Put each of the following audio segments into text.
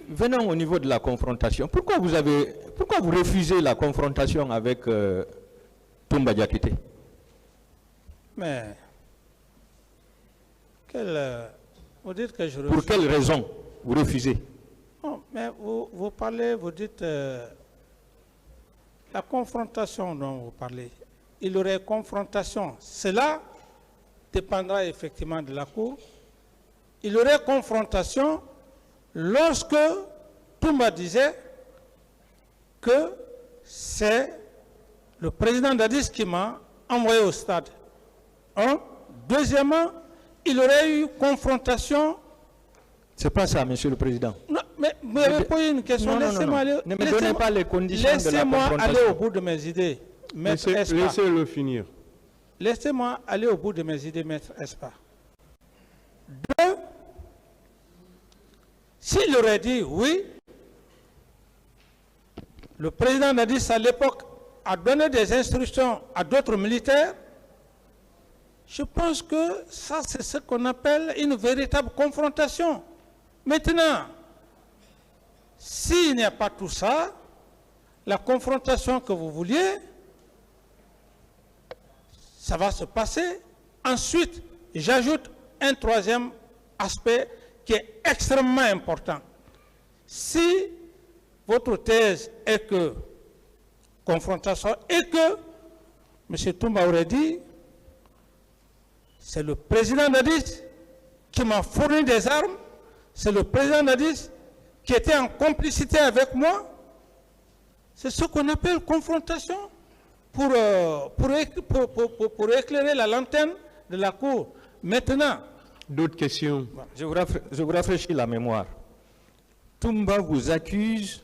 venons au niveau de la confrontation. Pourquoi vous refusez la confrontation avec Toumba Diakité? Mais, vous dites que je refuse. Pour quelle raison vous refusez? Non, mais vous parlez, vous dites la confrontation dont vous parlez. Il y aurait confrontation. Cela dépendra effectivement de la Cour. Il y aurait confrontation lorsque Toumba disait que c'est le président Dadis qui m'a envoyé au stade. Un. Deuxièmement, il y aurait eu confrontation. C'est pas ça, Monsieur le Président. Non, mais vous avez posé une question. Laissez-moi aller. Ne me donnez pas les conditions de la confrontation. Laissez-moi aller au bout de mes idées. Laissez-le finir. Laissez-moi aller au bout de mes idées, Maître Espa. Deux, s'il aurait dit oui, le président Dadis à l'époque a donné des instructions à d'autres militaires, je pense que ça c'est ce qu'on appelle une véritable confrontation. Maintenant, s'il n'y a pas tout ça, la confrontation que vous vouliez, ça va se passer. Ensuite, j'ajoute un troisième aspect qui est extrêmement important. Si votre thèse est que confrontation et que M. Toumba aurait dit c'est le président Dadis qui m'a fourni des armes, c'est le président Dadis qui était en complicité avec moi, c'est ce qu'on appelle confrontation pour éclairer la lanterne de la Cour. Maintenant, d'autres questions? Je vous rafraîchis la mémoire. Toumba vous accuse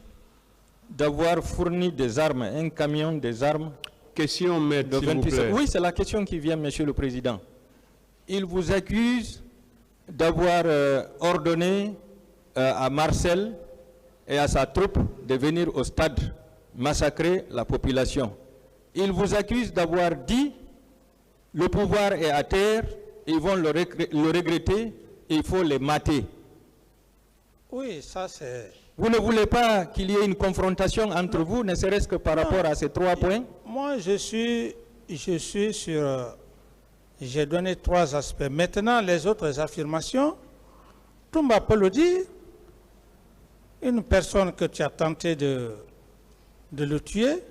d'avoir fourni des armes, un camion des armes. Question, maître, s'il vous plaît. Oui, c'est la question qui vient, Monsieur le Président. Il vous accuse d'avoir ordonné à Marcel et à sa troupe de venir au stade massacrer la population. Il vous accuse d'avoir dit le pouvoir est à terre, ils vont le regretter, il faut les mater. Oui, ça c'est... Vous ne voulez pas qu'il y ait une confrontation entre vous, ne serait-ce que par rapport à ces 3 points? Moi, je suis sur... j'ai donné 3 aspects. Maintenant, les autres affirmations, Toumba peut le dire. Une personne que tu as tenté de le tuer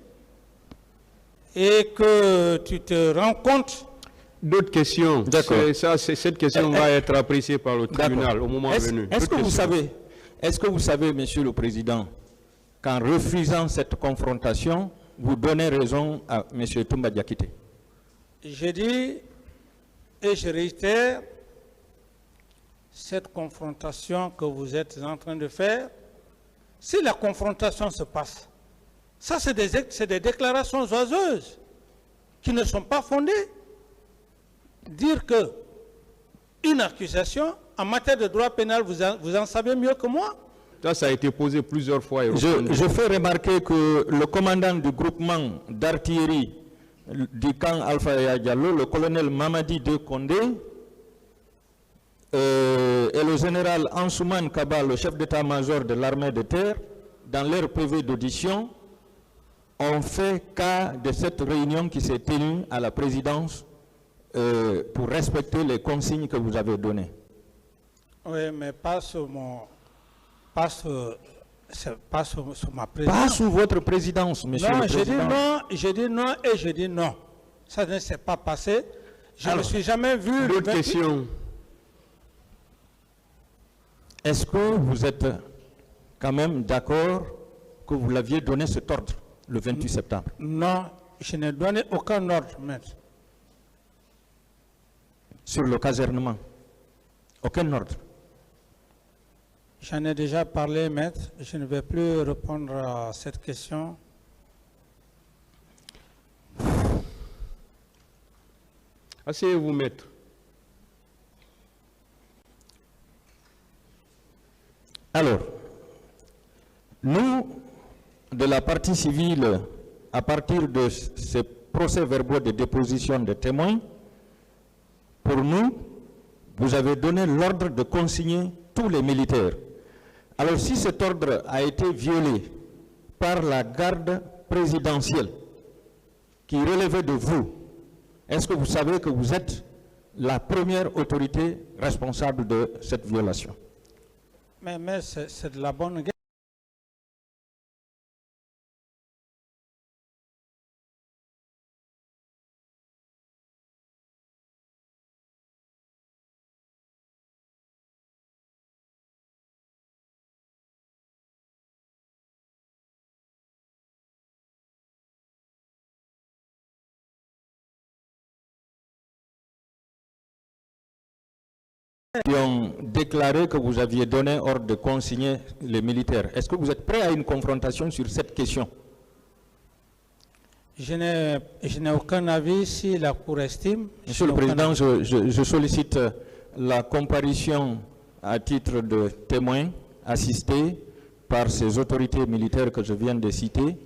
et que tu te rends compte... D'autres questions. D'accord. Cette question va être appréciée par le tribunal au moment venu. Est-ce que vous savez, Monsieur le Président, qu'en refusant cette confrontation, vous donnez raison à M. Toumba Diakité? Je dis et je réitère, cette confrontation que vous êtes en train de faire, si la confrontation se passe, ça c'est des déclarations oiseuses qui ne sont pas fondées. Dire que une accusation, en matière de droit pénal, vous en savez mieux que moi. Ça a été posé plusieurs fois. Je fais remarquer que le commandant du groupement d'artillerie du camp Alpha Yaya Diallo, le colonel Mamadi De Condé, et le général Ansouman Kaba, le chef d'état-major de l'armée de terre, dans leur PV d'audition, ont fait cas de cette réunion qui s'est tenue à la présidence pour respecter les consignes que vous avez données. Oui, mais pas sur ma présidence. Pas sous votre présidence, monsieur le président. J'ai dit non et je dis non. Ça ne s'est pas passé. Je ne suis jamais vu... D'autres questions? Est-ce que vous êtes quand même d'accord que vous l'aviez donné cet ordre le 28 septembre? Non, je n'ai donné aucun ordre, maître. Sur le casernement? Aucun ordre? J'en ai déjà parlé, maître. Je ne vais plus répondre à cette question. Asseyez-vous, maître. Alors, nous, de la partie civile, à partir de ces procès-verbaux de déposition de témoins, pour nous, vous avez donné l'ordre de consigner tous les militaires. Alors si cet ordre a été violé par la garde présidentielle qui relevait de vous, est-ce que vous savez que vous êtes la première autorité responsable de cette violation? Mais c'est de la bonne guerre. Qui ont déclaré que vous aviez donné ordre de consigner les militaires. Est-ce que vous êtes prêt à une confrontation sur cette question? Je n'ai aucun avis si la Cour estime. Monsieur le Président, je sollicite la comparution à titre de témoin assisté par ces autorités militaires que je viens de citer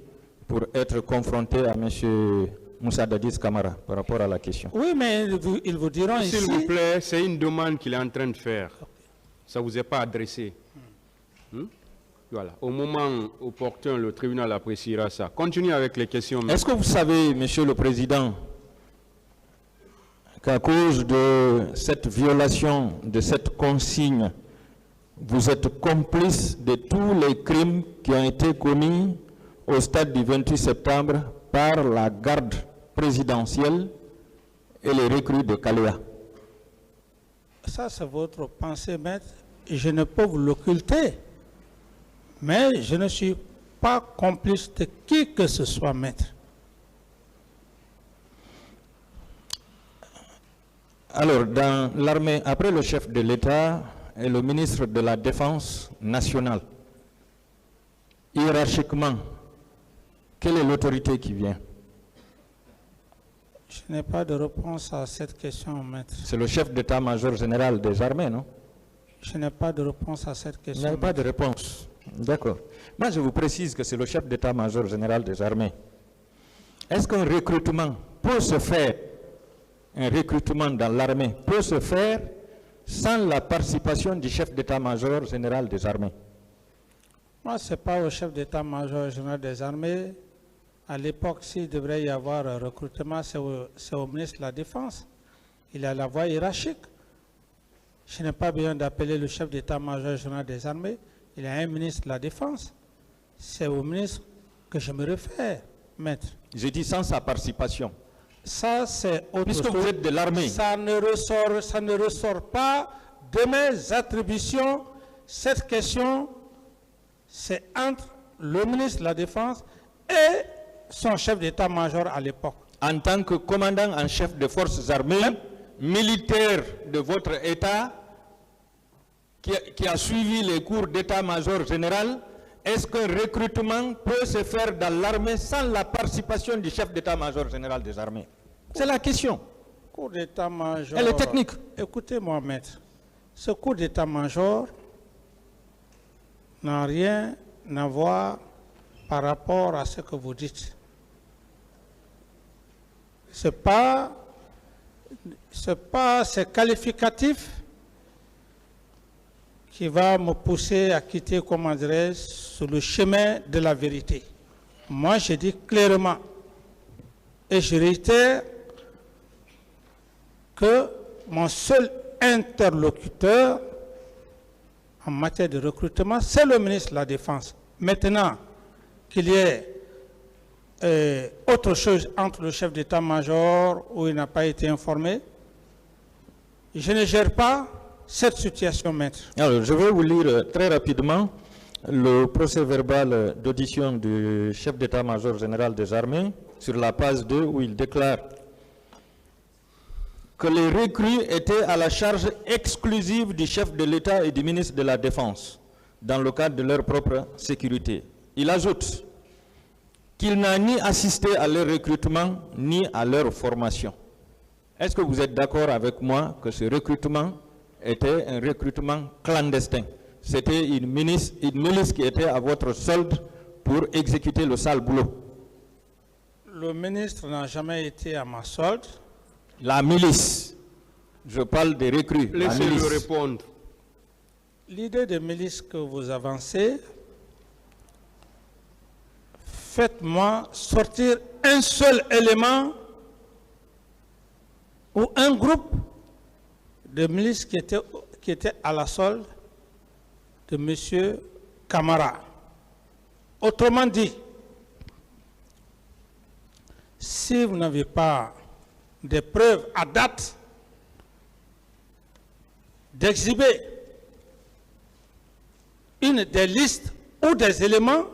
pour être confronté à monsieur Moussa Dadis Camara par rapport à la question. Oui, mais ils vous diront ici... S'il vous plaît, c'est une demande qu'il est en train de faire. Ça ne vous est pas adressé. Voilà. Au moment opportun, le tribunal appréciera ça. Continuez avec les questions. Est-ce que vous savez, Monsieur le Président, qu'à cause de cette violation, de cette consigne, vous êtes complice de tous les crimes qui ont été commis au stade du 28 septembre par la garde présidentielle et les recrues de Kalea? Ça, c'est votre pensée, maître. Je ne peux vous l'occulter. Mais je ne suis pas complice de qui que ce soit, maître. Alors, dans l'armée, après le chef de l'État et le ministre de la Défense nationale, hiérarchiquement, quelle est l'autorité qui vient? Je n'ai pas de réponse à cette question, maître. C'est le chef d'état-major général des armées, non? Je n'ai pas de réponse à cette question. Vous n'avez pas de réponse. D'accord. Moi, je vous précise que c'est le chef d'état-major général des armées. Est-ce qu'un recrutement peut se faire, un recrutement dans l'armée peut se faire sans la participation du chef d'état-major général des armées? Moi, ce n'est pas au chef d'état-major général des armées. À l'époque, s'il devrait y avoir un recrutement, c'est au ministre de la Défense. Il a la voie hiérarchique. Je n'ai pas besoin d'appeler le chef d'état-major général des armées. Il y a un ministre de la Défense. C'est au ministre que je me réfère, maître. J'ai dit sans sa participation. Ça, c'est autre Puisque chose. vous êtes de l'armée. Ça ne ressort pas de mes attributions. Cette question, c'est entre le ministre de la Défense et son chef d'état-major à l'époque. En tant que commandant en chef des forces armées, militaire de votre État, qui a suivi les cours d'état-major général, est-ce qu'un recrutement peut se faire dans l'armée sans la participation du chef d'état-major général des armées? C'est la question. Cours d'état-major... Elle est technique. Écoutez-moi, maître. Ce cours d'état-major n'a rien à voir par rapport à ce que vous dites. C'est qualificatif qui va me pousser à quitter, comment dirais-je, sur le chemin de la vérité. Moi, je dis clairement, et je réitère, que mon seul interlocuteur en matière de recrutement, c'est le ministre de la Défense. Maintenant, qu'il y ait autre chose entre le chef d'état-major où il n'a pas été informé, je ne gère pas cette situation, maître. Alors, je vais vous lire très rapidement le procès-verbal d'audition du chef d'état-major général des armées sur la page 2 où il déclare que les recrues étaient à la charge exclusive du chef de l'État et du ministre de la Défense dans le cadre de leur propre sécurité. Il ajoute qu'il n'a ni assisté à leur recrutement ni à leur formation. Est-ce que vous êtes d'accord avec moi que ce recrutement était un recrutement clandestin? C'était une milice qui était à votre solde pour exécuter le sale boulot. Le ministre n'a jamais été à ma solde. La milice. Je parle des recrues. Laissez-le répondre. l'idée de milice que vous avancez, faites-moi sortir un seul élément ou un groupe de milices qui était à la solde de M. Camara. Autrement dit, si vous n'avez pas des preuves à date d'exhiber une des listes ou des éléments,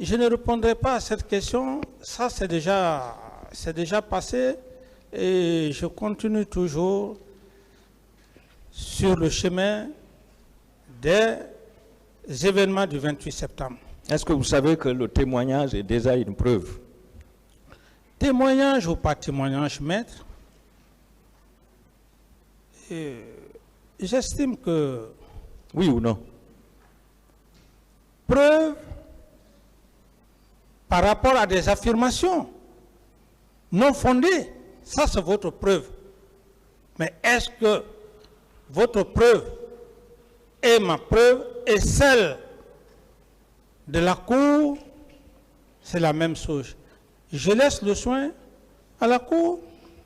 je ne répondrai pas à cette question. Ça, c'est déjà passé et je continue toujours sur le chemin des événements du 28 septembre. Est-ce que vous savez que le témoignage est déjà une preuve? Témoignage ou pas témoignage, maître, j'estime que... Oui ou non? Preuve par rapport à des affirmations non fondées, ça c'est votre preuve. Mais est-ce que votre preuve et ma preuve et celle de la Cour, c'est la même chose? Je laisse le soin à la Cour